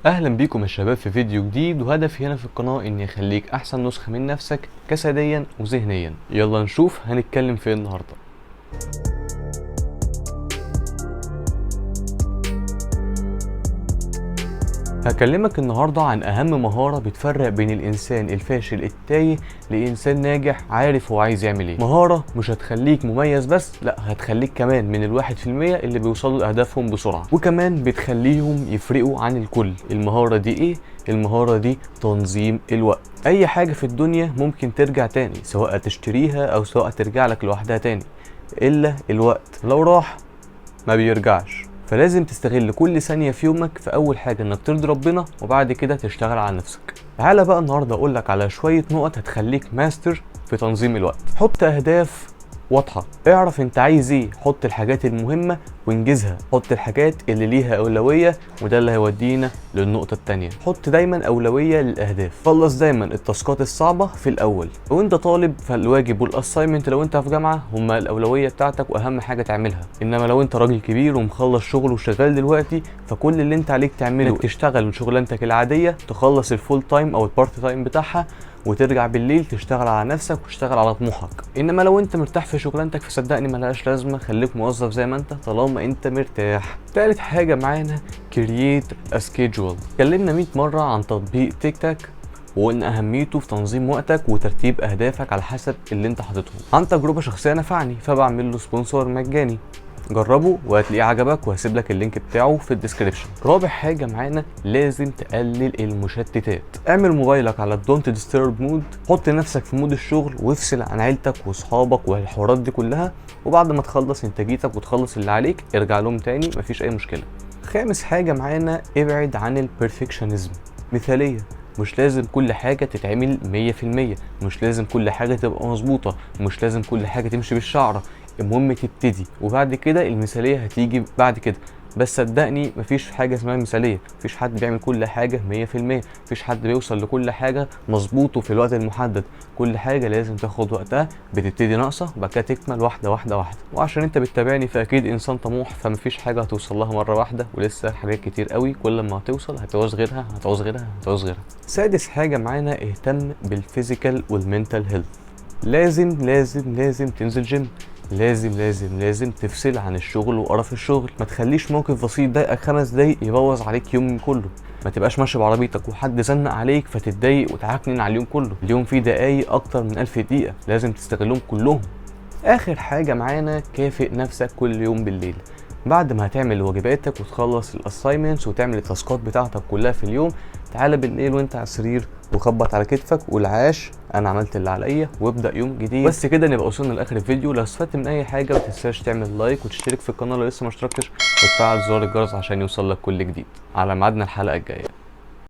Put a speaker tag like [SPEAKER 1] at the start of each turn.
[SPEAKER 1] اهلا بيكم يا شباب في فيديو جديد، وهدفي هنا في القناة اني اخليك احسن نسخة من نفسك جسديا وذهنيا. يلا نشوف هنتكلم في إيه النهاردة. هكلمك النهاردة عن اهم مهارة بتفرق بين الانسان الفاشل التايه لانسان ناجح عارف هو عايز يعمل ايه. مهارة مش هتخليك مميز بس، لا هتخليك كمان من ال1% اللي بيوصلوا لاهدافهم بسرعة، وكمان بتخليهم يفرقوا عن الكل. المهارة دي ايه؟ المهارة دي تنظيم الوقت. اي حاجة في الدنيا ممكن ترجع تاني، سواء تشتريها او سواء ترجع لك لوحدها تاني، الا الوقت لو راح ما بيرجعش. فلازم تستغل كل ثانية في يومك في أول حاجة إنك ترضي ربنا، وبعد كده تشتغل على نفسك. تعالى بقى النهاردة أقولك على شوية نقط هتخليك ماستر في تنظيم الوقت. حط أهداف واضحة، اعرف انت عايز ايه، حط الحاجات المهمة وانجزها، حط الحاجات اللي ليها أولوية، وده اللي هيودينا للنقطة التانية. حط دايما أولوية للأهداف، خلص دايما التاسكات الصعبة في الأول. لو انت طالب فالواجب والأسايمنت لو انت في جامعة هما الأولوية بتاعتك وأهم حاجة تعملها. إنما لو انت راجل كبير ومخلص شغل وشغال دلوقتي، فكل اللي انت عليك تعمله انك تشتغل من شغلانتك العادية، تخلص الفول تايم أو البارت تايم بتاعها، وترجع بالليل تشتغل على نفسك وتشتغل على طموحك. انما لو انت مرتاح في شغلانتك فصدقني ملهاش لازمه، خليك موظف زي ما انت طالما انت مرتاح. تالت حاجه معانا create a schedule. اتكلمنا 100 مره عن تطبيق تيك تاك، وقلنا اهميته في تنظيم وقتك وترتيب اهدافك على حسب اللي انت حاططهم. عن تجربه شخصيه نفعني فبعمل له سبونسور مجاني، جربه وهتلاقيه عجبك، وهسيب لك اللينك بتاعه في الديسكريبشن. رابع حاجه معانا لازم تقلل المشتتات. اعمل موبايلك على دونت ديسترب مود، حط نفسك في مود الشغل وافصل عن عيلتك واصحابك والحوارات دي كلها، وبعد ما تخلص انتاجيتك وتخلص اللي عليك ارجع لهم تاني، مفيش اي مشكله. خامس حاجه معانا ابعد عن البرفكشنزم. مثاليه، مش لازم كل حاجة تتعمل 100%، مش لازم كل حاجة تبقى مظبوطة، مش لازم كل حاجة تمشي بالشعرة. المهم تبتدي، وبعد كده المثالية هتيجي بعد كده. بس صدقني مفيش حاجة اسمها مثالية، مفيش حد بيعمل كل حاجة 100%، مفيش حد بيوصل لكل حاجة مظبوط وفي الوقت المحدد. كل حاجة لازم تاخد وقتها، بتبتدي ناقصة وبعد كده تكمل واحدة واحدة واحدة. وعشان انت بتتابعني فأكيد إنسان طموح، فمفيش حاجة هتوصل لها مرة واحدة، ولسه حاجات كتير قوي كل ما هتوصل هتعوز غيرها هتعوز غيرها هتعوز غيرها. سادس حاجة معانا اهتم بالفيزيكال والمنتال هيلث. لازم لازم لازم تنزل جيم، لازم لازم لازم تفصل عن الشغل وقرف الشغل. ما تخليش موقف بسيط ضايقك 5 دقايق يبوظ عليك يوم كله. ما تبقاش ماشي بعربيتك وحد زنق عليك فتتضايق وتعكنن على اليوم كله. اليوم فيه دقايق اكتر من 1000 دقيقة، لازم تستغلهم كلهم. اخر حاجة معانا كافئ نفسك كل يوم بالليل. بعد ما هتعمل واجباتك وتخلص الاساينمنتس وتعمل التاسكات بتاعتك كلها في اليوم، تعالى بالليل وانت على السرير وخبط على كتفك وقول عاش انا عملت اللي عليا، وابدا يوم جديد. بس كده نبقى وصلنا لاخر الفيديو. لو استفدت من اي حاجه ما تنساش تعمل لايك وتشترك في القناه لو لسه ما اشتركتش، وتفعل زر الجرس عشان يوصل لك كل جديد. على ميعادنا الحلقه الجايه.